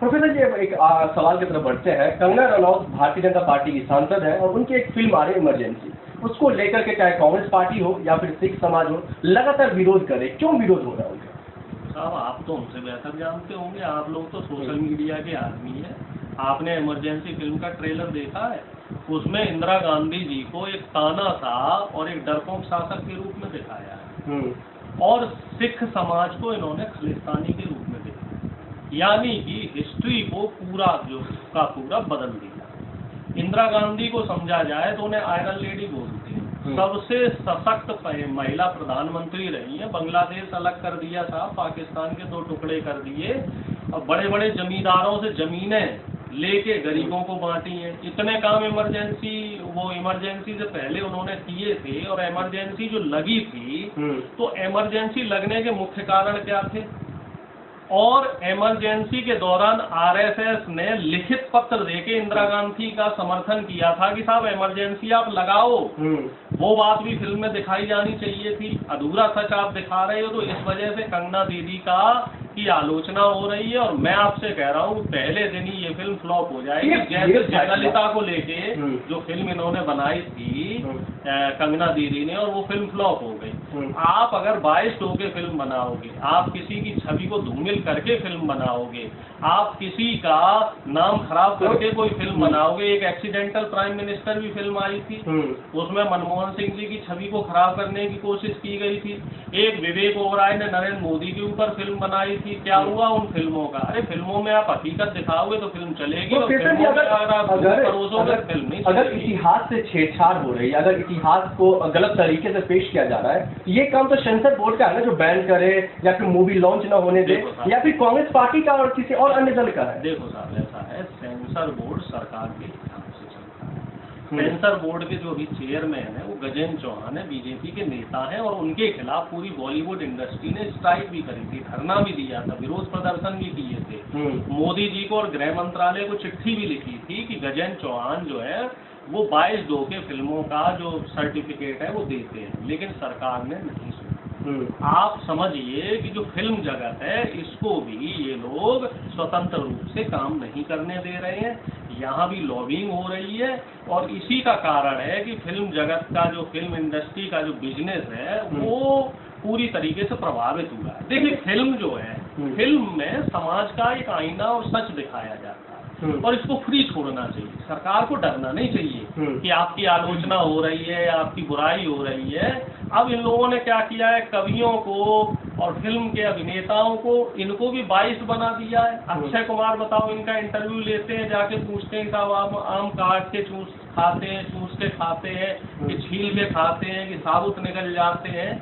Professor जी, एक सवाल की तरफ बढ़ते हैं। कंगना रनौत भारतीय जनता पार्टी की सांसद है और उनकी एक फिल्म आ रही है इमरजेंसी, उसको लेकर के चाहे कांग्रेस पार्टी हो या फिर सिख समाज हो, लगातार विरोध करे। क्यों विरोध हो रहा है उनका? साहब, आप तो हमसे बेहतर जानते होंगे, आप लोग तो सोशल मीडिया के आदमी हैं। आपने इमरजेंसी फिल्म का ट्रेलर देखा है? उसमें इंदिरा गांधी जी को एक तानाशाह और एक डरपोक शासक के रूप में दिखाया है और सिख समाज को इन्होंने खालिस्तानी के रूप में दिखाया, यानी कि हिस्ट्री को पूरा का पूरा बदल दिया। इंदिरा गांधी को समझा जाए तो उन्हें आयरन लेडी बोलते हैं, सबसे सशक्त महिला प्रधानमंत्री रही है। बांग्लादेश अलग कर दिया साहब, पाकिस्तान के 2 टुकड़े कर दिए और बड़े बड़े जमींदारों से जमीनें लेके गरीबों को बांटी हैं। इतने काम इमरजेंसी से पहले उन्होंने किए थे। और इमरजेंसी जो लगी थी, तो इमरजेंसी लगने के मुख्य कारण क्या थे? और इमरजेंसी के दौरान आरएसएस ने लिखित पत्र देके इंदिरा गांधी का समर्थन किया था कि साहब इमरजेंसी आप लगाओ। वो बात भी फिल्म में दिखाई जानी चाहिए थी। अधूरा सच आप दिखा रहे हो, तो इस वजह से कंगना दीदी की आलोचना हो रही है। और मैं आपसे कह रहा हूँ, पहले दिन ही ये फिल्म फ्लॉप हो जाएगी। जैसे जयललिता को लेके जो फिल्म इन्होंने बनाई थी कंगना दीदी ने, और वो फिल्म फ्लॉप हो गई। आप अगर बाइस्ड होके फिल्म बनाओगे, आप किसी की छवि को धूमिल करके फिल्म बनाओगे, आप किसी का नाम खराब करके कोई फिल्म बनाओगे। एक एक्सीडेंटल प्राइम मिनिस्टर भी फिल्म आई थी, उसमें मनमोहन सिंह जी की छवि को खराब करने की कोशिश की गई थी। एक विवेक ओबराय ने नरेंद्र मोदी के ऊपर फिल्म बनाई थी। क्या हुआ उन फिल्मों का? अरे फिल्मों में आप हकीकत दिखाओगे तो फिल्म चलेगी, और फिल्मों में अगर आप परोसोगे फिल्म नहीं चलेगी। अगर इतिहास से छेड़छाड़ हो रही है, अगर इतिहास को गलत तरीके से पेश किया जा रहा है, ये काम तो सेंसर बोर्ड का है ना, जो बैन करे या फिर मूवी लॉन्च ना होने दे, या फिर कांग्रेस पार्टी का और किसी और अन्य दल का है। देखो साहब, ऐसा है, सेंसर बोर्ड सरकार के हिसाब से चलता है। सेंसर बोर्ड के जो अभी चेयरमैन है वो गजेंद्र चौहान है, बीजेपी के नेता हैं, और उनके खिलाफ पूरी बॉलीवुड इंडस्ट्री ने स्ट्राइक भी करी थी, धरना भी दिया था, विरोध प्रदर्शन भी किए थे। मोदी जी को और गृह मंत्रालय को चिट्ठी भी लिखी थी कि गजेंद्र चौहान जो है वो 22 के फिल्मों का जो सर्टिफिकेट है वो देते हैं, लेकिन सरकार ने नहीं सुना। आप समझिए कि जो फिल्म जगत है, इसको भी ये लोग स्वतंत्र रूप से काम नहीं करने दे रहे हैं। यहाँ भी लॉबिंग हो रही है, और इसी का कारण है कि फिल्म जगत का जो फिल्म इंडस्ट्री का जो बिजनेस है वो पूरी तरीके से प्रभावित हुआ है। देखिए, फिल्म जो है, फिल्म में समाज का एक आईना और सच दिखाया जाता है, और इसको फ्री छोड़ना चाहिए। सरकार को डरना नहीं चाहिए कि आपकी आलोचना हो रही है या आपकी बुराई हो रही है। अब इन लोगों ने क्या किया है, कवियों को और फिल्म के अभिनेताओं को, इनको भी 22 बना दिया है। अक्षय कुमार, बताओ, इनका इंटरव्यू लेते हैं, जाके पूछते हैं साहब आप आम काट के चूस के खाते हैं कि छील के खाते हैं कि साबुत निकल जाते हैं?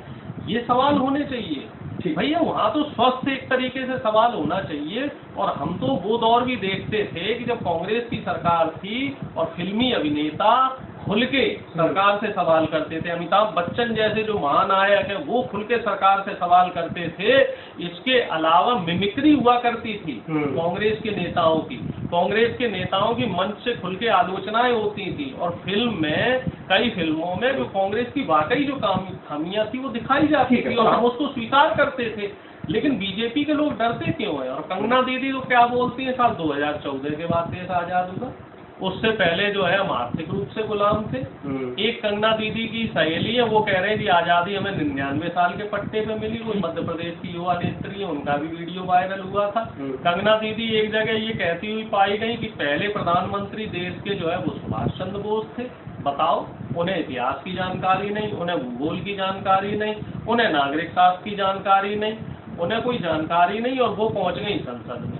ये सवाल होने चाहिए भैया। वहाँ तो स्वस्थ एक तरीके से सवाल होना चाहिए। और हम तो वो दौर भी देखते थे कि जब कांग्रेस की सरकार थी और फिल्मी अभिनेता खुल के सरकार से सवाल करते थे। अमिताभ बच्चन जैसे जो महानायक है वो खुल के सरकार से सवाल करते थे। इसके अलावा मिमिक्री हुआ करती थी कांग्रेस के नेताओं की। कांग्रेस के नेताओं की मंच से खुल के आलोचनाएं होती थी, और फिल्म में, कई फिल्मों में जो कांग्रेस की वाकई जो खामियां थी वो दिखाई जाती थी, और हम उसको स्वीकार करते थे। लेकिन बीजेपी के लोग डरते क्यों हैं? और कंगना दीदी तो क्या बोलती है साल 2014 के बाद देश आजाद हुआ, उससे पहले जो है हम आर्थिक रूप से गुलाम थे। एक कंगना दीदी की सहेली है, वो कह रहे हैं कि आज़ादी हमें 99 साल के पट्टे पे मिली। वो मध्य प्रदेश की युवा नेत्री है, उनका भी वीडियो वायरल हुआ था। कंगना दीदी एक जगह ये कहती हुई पाई गई कि पहले प्रधानमंत्री देश के जो है वो सुभाष चंद्र बोस थे। बताओ, उन्हें इतिहास की जानकारी नहीं, उन्हें भूगोल की जानकारी नहीं, उन्हें नागरिक शास्त्र की जानकारी नहीं, उन्हें कोई जानकारी नहीं, और वो पहुंच गई संसद में।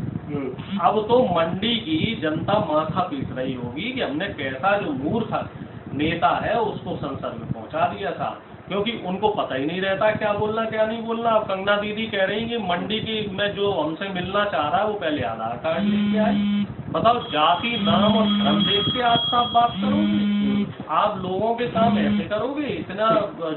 अब तो मंडी की जनता माथा पीट रही होगी कि हमने कैसा जो मूर्ख नेता है उसको संसद में पहुंचा दिया था, क्योंकि उनको पता ही नहीं रहता क्या बोलना क्या नहीं बोलना। अब कंगना दीदी कह रही कि मंडी की में जो हमसे मिलना चाह रहा है वो पहले आधार कार्ड लेके आए। बताओ, जाति, नाम और धर्म देख के आप साफ बात करोगे? आप लोगों के काम ऐसे करोगे? इतना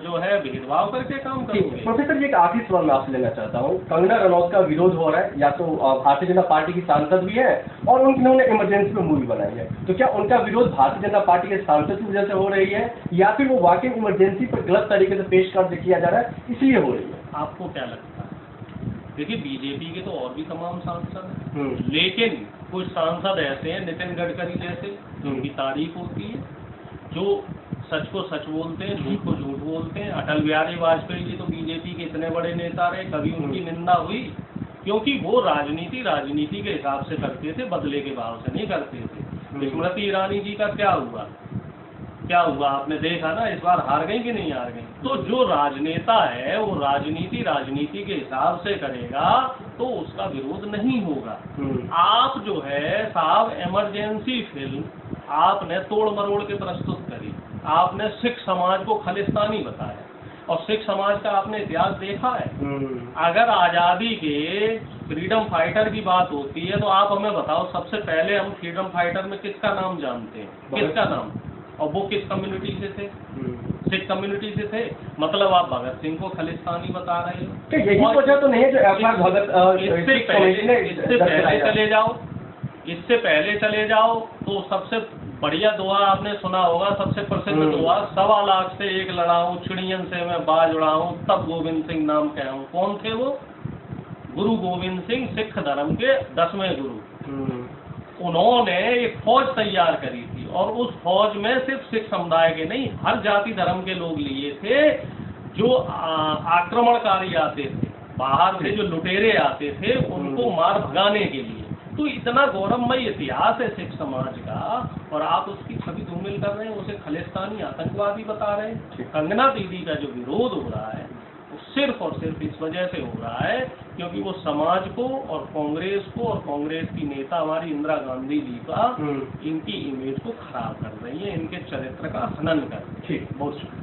जो है भेदभाव करके काम करोगे? प्रोफेसर जी, एक आखिरी सवाल मैं आपसे लेना चाहता हूँ। कंगना रनौत का विरोध हो रहा है, या तो भारतीय जनता पार्टी की सांसद भी है और उन्होंने इमरजेंसी में मूवी बनाई है, तो क्या उनका विरोध भारतीय जनता पार्टी के सांसद की वजह से हो रही है, या फिर वो वाकई इमरजेंसी पर गलत तरीके से पेश कर किया जा रहा है इसलिए हो रही है? आपको क्या लगता है? देखिए बीजेपी के तो और भी तमाम सांसद हैं, लेकिन कुछ सांसद ऐसे हैं नितिन गडकरी जैसे जिनकी तारीफ होती है, जो सच को सच बोलते हैं, झूठ को झूठ बोलते हैं। अटल बिहारी वाजपेयी जी तो बीजेपी के इतने बड़े नेता रहे, कभी उनकी निंदा हुई? क्योंकि वो राजनीति के हिसाब से करते थे, बदले के भाव से नहीं करते थे। स्मृति ईरानी जी का क्या हुआ आपने देखा ना, इस बार हार गई कि नहीं हार गई? तो जो राजनेता है वो राजनीति के हिसाब से करेगा तो उसका विरोध नहीं होगा। आप जो है साहब इमरजेंसी फिल्म आपने तोड़ मरोड़ के प्रस्तुत करी, आपने सिख समाज को खालिस्तानी बताया, और सिख समाज का आपने इतिहास देखा है। अगर आज़ादी के फ्रीडम फाइटर की बात होती है तो आप हमें बताओ, सबसे पहले हम फ्रीडम फाइटर में किसका नाम जानते हैं? किसका नाम? और वो किस कम्युनिटी से थे? सिख कम्युनिटी से थे। मतलब आप भगत सिंह को खालिस्तानी बता रहे हो? तो यही वजह तो नहीं है जो एफआर भगत इससे पहले चले जाओ तो सबसे बढ़िया दुआ आपने सुना होगा, सबसे प्रसिद्ध दुआ, 1.25 लाख से एक लड़ाऊं, चिड़ियन से मैं बाज उड़ाऊं, तब गोविंद सिंह नाम कहूं। कौन थे वो? गुरु गोविंद सिंह, सिख धर्म के 10वें गुरु। उन्होंने एक फौज तैयार करी थी और उस फौज में सिर्फ सिख समुदाय के नहीं, हर जाति धर्म के लोग लिए थे। जो आक्रमणकारी आते थे बाहर से, जो लुटेरे आते थे, उनको मार भगाने के लिए। तो इतना गौरवमय इतिहास है सिख समाज का, और आप उसकी छवि धूमिल कर रहे हैं, उसे खालिस्तानी आतंकवादी बता रहे हैं। कंगना दीदी का जो विरोध हो रहा है वो सिर्फ और सिर्फ इस वजह से हो रहा है क्योंकि वो समाज को और कांग्रेस की नेता हमारी इंदिरा गांधी जी का, इनकी इमेज को खराब कर रही है, इनके चरित्र का हनन कर रही है। ठीक, बहुत शुक्रिया।